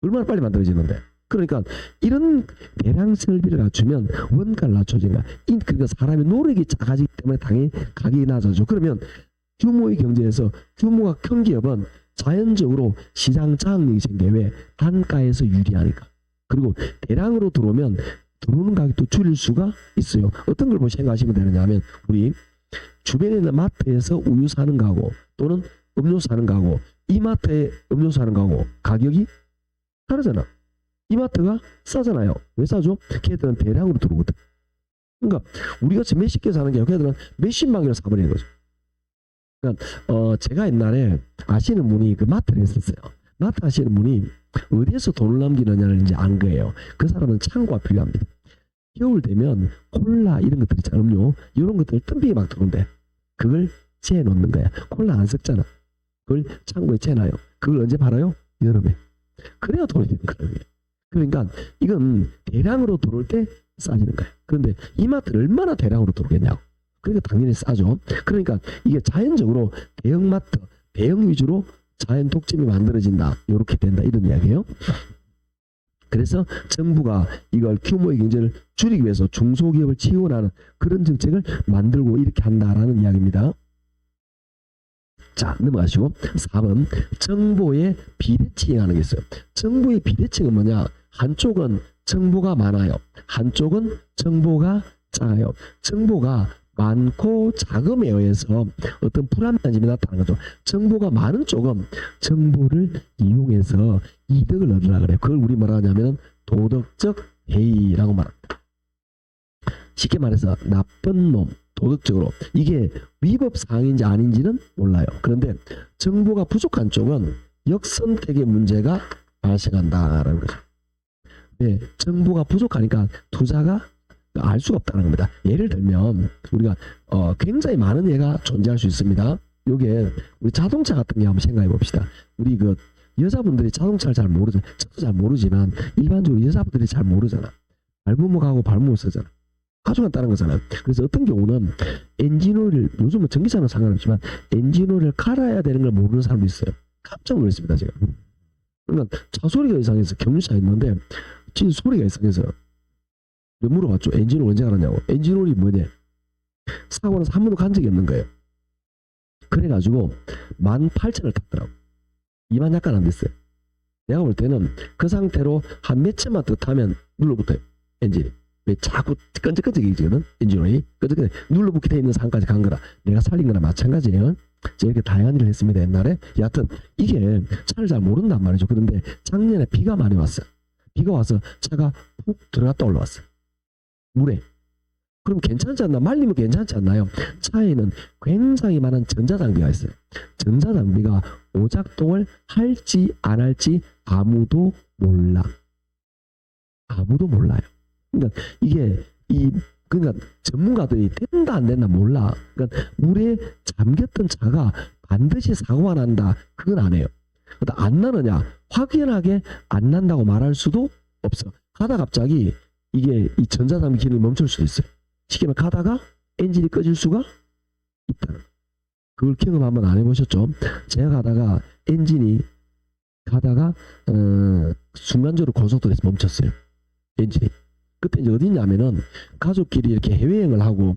얼마나 빨리 만들어지는데. 그러니까 이런 대량 설비를 갖추면 원가를 낮춰진다. 그러니까 사람의 노력이 작아지기 때문에 당연히 가격이 낮아져. 그러면 규모의 경제에서 규모가 큰 기업은 자연적으로 시장 장악력이 생겨. 왜? 단가에서 유리하니까. 그리고 대량으로 들어오면 들어오는 가격도 줄일 수가 있어요. 어떤 걸 보고 생각하시면 되느냐 하면 우리 주변에 있는 마트에서 우유 사는 거하고 또는 음료수 사는 거하고 이마트에 음료수 사는 거하고 가격이 다르잖아. 이마트가 싸잖아요. 왜 싸죠? 걔들은 대량으로 들어오거든. 그러니까 우리가 지금 몇십 개 사는 게 걔들은 몇십만 개를 사버리는 거죠. 그러니까 제가 옛날에 아시는 분이 그 마트를 했었어요. 마트 하시는 분이 어디에서 돈을 남기느냐를 이제 안 거예요. 그 사람은 창고가 필요합니다. 겨울 되면 콜라 이런 것들 있잖아. 음료 이런 것들 뜸비게 막 들어온대. 그걸 재놓는 거야. 콜라 안 섞잖아. 그걸 창고에 재놔요. 그걸 언제 팔아요? 여름에. 그래야 돈이 되는 거예요. 그러니까 이건 대량으로 들어올 때 싸지는 거예요. 그런데 이마트를 얼마나 대량으로 들어오겠냐고. 그러니까 당연히 싸죠. 그러니까 이게 자연적으로 대형마트, 대형 위주로 자연 독점이 만들어진다. 이렇게 된다. 이런 이야기예요. 그래서 정부가 이걸 규모의 경제를 줄이기 위해서 중소기업을 지원하는 그런 정책을 만들고 이렇게 한다라는 이야기입니다. 자, 넘어가시고 4번 정보의 비대칭이라는 게 있어요. 정보의 비대칭은 뭐냐? 한쪽은 정보가 많아요. 한쪽은 정보가 작아요. 정보가 많고 작음에 의해서 어떤 불합리한 점이 나타나는 거죠. 정보가 많은 쪽은 정보를 이용해서 이득을 얻으려고 그래요. 그걸 우리 뭐라 하냐면 도덕적 해이라고 말합니다. 쉽게 말해서 나쁜 놈, 도덕적으로 이게 위법 사항인지 아닌지는 몰라요. 그런데 정보가 부족한 쪽은 역선택의 문제가 발생한다라는 거죠. 네, 정보가 부족하니까 투자가 알 수가 없다는 겁니다. 예를 들면 우리가 굉장히 많은 예가 존재할 수 있습니다. 요게 우리 자동차 같은 게 한번 생각해 봅시다. 우리 그 여자분들이 자동차를 잘 모르죠. 저도 잘 모르지만 일반적으로 여자분들이 잘 모르잖아. 발부목하고 발목을 쓰잖아. 아주 간단한 거잖아요. 그래서 어떤 경우는 엔진오일을 요즘은 전기차는 상관없지만 엔진오일을 갈아야 되는 걸 모르는 사람도 있어요. 깜짝 놀랐습니다 제가. 그러니까 차 소리가 이상해서 경유차 있는데 진짜 소리가 이상해서 물어봤죠. 엔진오일 언제 갈았냐고. 엔진오일이 뭐냐. 사고는 한 번도 간 적이 없는 거예요. 그래가지고 18,000을 탔더라고. 2만 약간 안 됐어요. 내가 볼 때는 그 상태로 한 몇 천만 더 타면 눌러붙어요. 엔진이. 왜 자꾸 끈적끈적해지거든. 엔진오일이. 끈적끈적 눌러붙게 돼 있는 상황까지 간 거라. 내가 살린 거나 마찬가지예요. 제가 이렇게 다양한 일을 했습니다. 옛날에. 여하튼 이게 차를 잘 모른단 말이죠. 그런데 작년에 비가 많이 왔어요. 비가 와서 차가 푹 들어갔다 올라왔어요. 물에. 그럼 괜찮지 않나? 말리면 괜찮지 않나요? 차에는 굉장히 많은 전자장비가 있어요. 전자장비가 오작동을 할지 안 할지 아무도 몰라. 아무도 몰라요. 그러니까 이게 그러니까 전문가들이 된다 안 된다 몰라. 그러니까 물에 잠겼던 차가 반드시 사고가 난다. 그건 안 해요. 그러니까 안 나느냐? 확연하게 안 난다고 말할 수도 없어. 가다 갑자기 이게 이 전자장비 기능이 멈출 수도 있어요. 쉽게 말해 가다가 엔진이 꺼질 수가 있다는 거. 그걸 경험 한번 안 해보셨죠? 제가 가다가 엔진이 가다가 순간적으로 고속도로에서 멈췄어요. 엔진이. 그때 이제 어디냐면은 가족끼리 이렇게 해외여행을 하고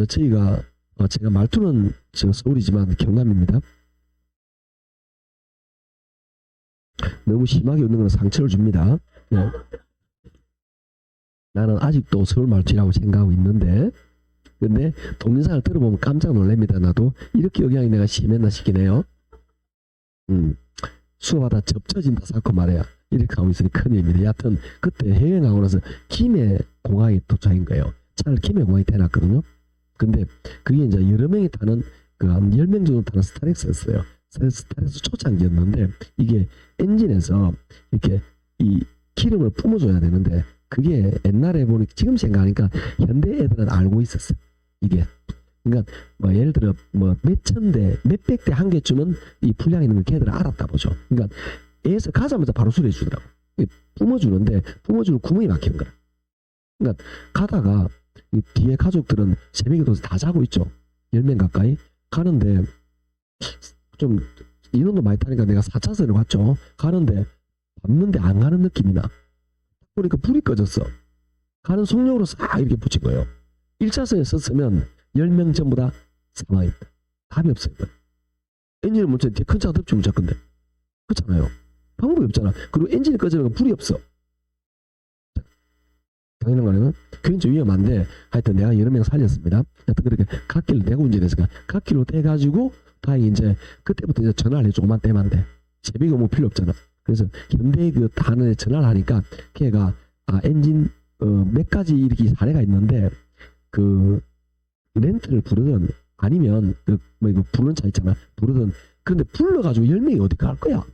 저희가 제가 말투는 지금 서울이지만 경남입니다. 너무 심하게 웃는 건 상처를 줍니다. 네. 나는 아직도 서울 말투라고 생각하고 있는데 근데 동영상을 들어보면 깜짝 놀랍니다. 나도 이렇게 영향이 내가 심했나 싶긴 해요. 수업하다 접쳐진다 쌓고 말이야. 이렇게 하고 있으니 큰일입니다. 여하튼 그때 해외여행하고 나서 김해 공항에 도착인 거예요. 차를 김해 공항에 대놨거든요. 근데 그게 이제 여러 명이 타는 그 한 10명 정도 타는 스타렉스였어요. 스타렉스 초창기였는데 이게 엔진에서 이렇게 이 기름을 뿜어줘야 되는데 그게 옛날에 보니 지금 생각하니까 현대 애들은 알고 있었어요. 이게 그러니까 뭐 예를 들어 뭐 몇천 대, 몇백 대 한 개쯤은 이 분량이 있는 걸 걔들은 알았다 보죠. 그러니까 애에서 가자마자 바로 수리해 주더라고. 뿜어주는데 뿜어주는 구멍이 막히는 거야. 그러니까 가다가 이 뒤에 가족들은 새벽에 도서 다 자고 있죠. 10명 가까이 가는데 좀 인원도 많이 타니까 내가 4차선을 갔죠. 가는데 밟는데 안 가는 느낌이 나. 보니까 불이 꺼졌어. 가는 속력으로 싹 이렇게 붙인 거예요. 1차선에 섰으면 10명 전부 다 사망입니다. 답이 없어요. 엔진을 못 쳤는데 큰 차가 덮치고 못 건데. 그렇잖아요. 방법이 없잖아. 그리고 엔진이 꺼지면 불이 없어. 당연한 거는 굉장히 위험한데 하여튼 내가 여러 명 살렸습니다. 하여튼 그렇게 갓길로 대고 운전했으니까 갓길로 떼가지고 다행히 이제 그때부터 이제 전화를 해. 조금만 떼면 돼. 제비가 뭐 필요 없잖아. 그래서 현대 그 단원에 전화를 하니까 걔가 엔진 몇 가지 이렇게 사례가 있는데 그 렌트를 부르든 아니면 뭐 이거 부르는 차 있잖아. 부르든 그런데 불러가지고 10명이 어디 갈 거야?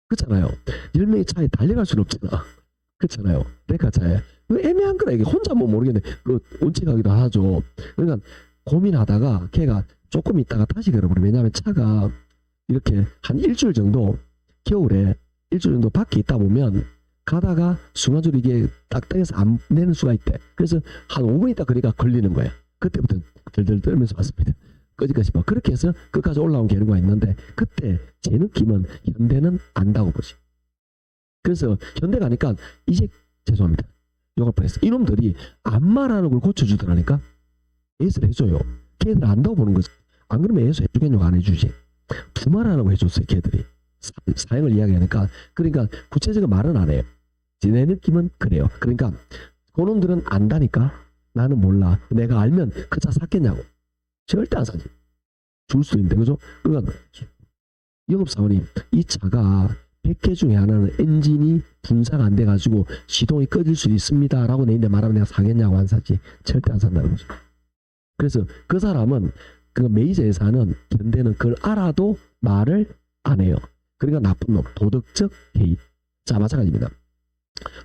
그렇잖아요. 10명이 차에 달려갈 수는 없잖아. 그렇잖아요. 레카차에. 애매한 거라 이게 혼자 뭐 모르겠네. 운치가기도 하죠. 그러니까 고민하다가 걔가 조금 있다가 다시 걸어버려. 왜냐하면 차가 이렇게 한 일주일 정도 겨울에 일주일 정도 밖에 있다 보면 가다가 순간적으로 이게 딱딱해서 안 내는 수가 있대. 그래서 한 5분 있다 그러니까 걸리는 거야. 그때부터 덜덜 떨면서 왔습니다. 거기까지 뭐 그렇게 해서 끝까지 올라온 경우가 있는데 그때 제 느낌은 현대는 안다고 보지. 그래서 현대 가니까 이제 죄송합니다. 욕할 뻔했어. 이놈들이 안 말하는 걸 고쳐주더라니까. AS를 해줘요. 걔들 안다고 보는 거지. 안 그러면 AS 해주겠냐고 안 해주지. 두말하라고 해줬어요. 걔들이. 사행을 이야기하니까. 그러니까 구체적인 말은 안 해요. 내 느낌은 그래요. 그러니까 그놈들은 안다니까 나는 몰라. 내가 알면 그 차 샀겠냐고. 절대 안 사지. 줄 수도 있는데 그죠? 그러니까 영업사원이 이 차가 100개 중에 하나는 엔진이 분사가 안 돼가지고 시동이 꺼질 수 있습니다 라고 내인데 말하면 내가 사겠냐고 안 사지. 절대 안 산다는 거죠. 그래서 그 사람은 그 메이저 회사는 현대는 그걸 알아도 말을 안 해요. 그러니까 나쁜 놈, 도덕적 해이. 자, 마찬가지입니다.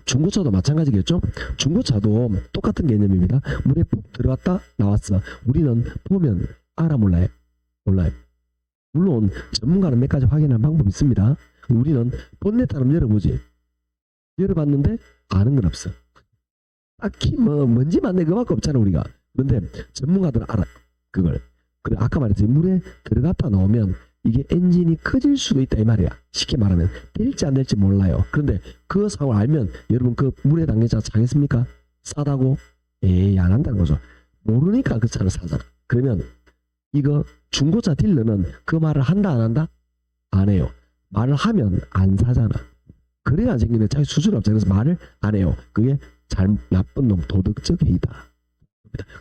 중고차도 마찬가지겠죠. 중고차도 똑같은 개념입니다. 물에 푹 들어갔다 나왔어. 우리는 보면 알아 몰라요? 몰라요. 물론 전문가는 몇 가지 확인하는 방법이 있습니다. 우리는 본넷 한번 열어보지. 열어봤는데 아는 건 없어. 딱히 뭐 먼지 만내 그밖에 없잖아 우리가. 그런데 전문가들은 알아 그걸. 그래 아까 말했지 물에 들어갔다 나오면 이게 엔진이 꺼질 수도 있다 이 말이야. 쉽게 말하면 될지 안 될지 몰라요. 그런데 그 사고를 알면 여러분 그 물에 담긴 차 사겠습니까? 싸다고? 에이 안 한다는 거죠. 모르니까 그 차를 사잖아. 그러면 이거 중고차 딜러는 그 말을 한다 안 한다? 안 해요. 말을 하면 안 사잖아. 그래야 안 생기는 자기 수준이 없잖아. 그래서 말을 안 해요. 그게 나쁜 놈 도덕적 해이다.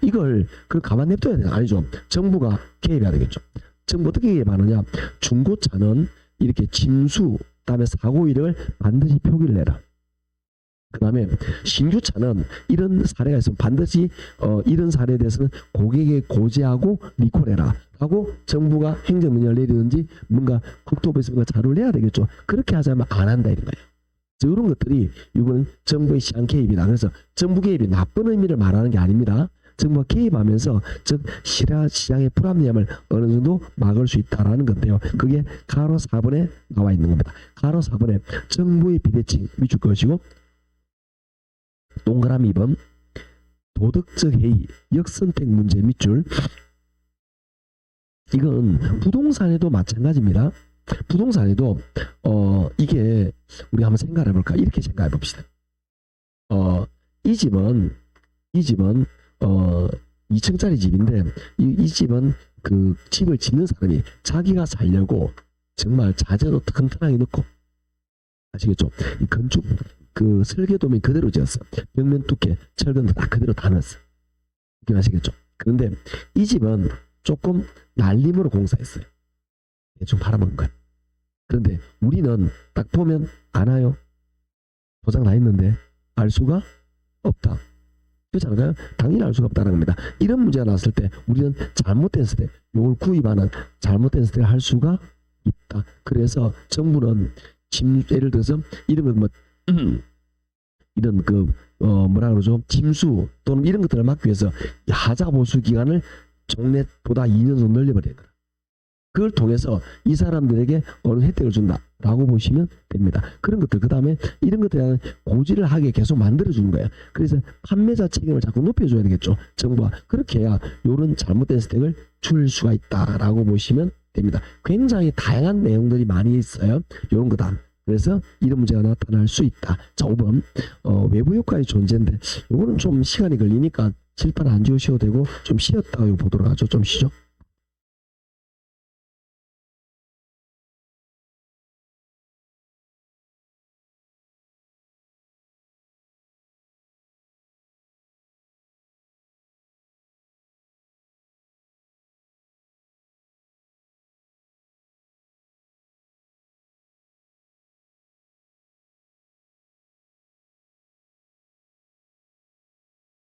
이걸 가만 냅둬야 되나? 아니죠. 정부가 개입해야 되겠죠. 정부 어떻게 개입하느냐? 중고차는 이렇게 짐수, 그다음에 사고 이력을 반드시 표기를 내라. 그다음에 신규차는 이런 사례가 있으면 반드시 이런 사례에 대해서는 고객에 고지하고 리콜해라 하고 정부가 행정명령을 내리든지 뭔가 국토부에서 뭔가 자료를 내야 되겠죠. 그렇게 하자면 안 한다 이런 거예요. 이런 것들이 이거는 정부의 시장 개입이다. 그래서 정부 개입이 나쁜 의미를 말하는 게 아닙니다. 정부가 개입하면서 즉 시장의 불합리함을 어느 정도 막을 수 있다라는 건데요. 그게 가로 4번에 나와 있는 겁니다. 가로 4번에 정부의 비대칭 위축 것이고 동그라미 2번 도덕적 해이 역선택 문제 밑줄. 이건 부동산에도 마찬가지입니다. 부동산에도 이게 우리 한번 생각해 볼까? 이렇게 생각해 봅시다. 이 집은 2층짜리 집인데 이 집은 그 집을 짓는 사람이 자기가 살려고 정말 자재도 튼튼하게 넣고 아시겠죠? 이 건축 그 설계도면 그대로 지었어. 벽면 두께, 철근도 다 그대로 다 넣었어. 이게 아시겠죠? 그런데 이 집은 조금 날림으로 공사했어요. 대충 팔아먹은 거야. 그런데 우리는 딱 보면 아나요? 도장 나 있는데 알 수가 없다. 그렇지 않을까요? 당연히 알 수가 없다는 겁니다. 이런 문제가 나왔을 때 우리는 잘못된 스텝, 이걸 구입하는 잘못된 스텝을 할 수가 있다. 그래서 정부는 예를 들어서 이런 것 이런 뭐라 그러죠? 침수 또는 이런 것들을 막기 위해서 하자 보수 기간을 종래보다 2년 정도 늘려버리는 거야. 그걸 통해서 이 사람들에게 어느 혜택을 준다라고 보시면 됩니다. 그런 것들 그 다음에 이런 것들에 대한 고지를 하게 계속 만들어주는 거예요. 그래서 판매자 책임을 자꾸 높여줘야 되겠죠. 정부가 그렇게 해야 이런 잘못된 스택을 줄 수가 있다라고 보시면 됩니다. 굉장히 다양한 내용들이 많이 있어요. 이런 거다. 그래서 이런 문제가 나타날 수 있다. 자, 5번 외부 효과의 존재인데 이거는 좀 시간이 걸리니까 칠판 안 지우셔도 되고 좀 쉬었다가 이거 보도록 하죠. 좀 쉬죠.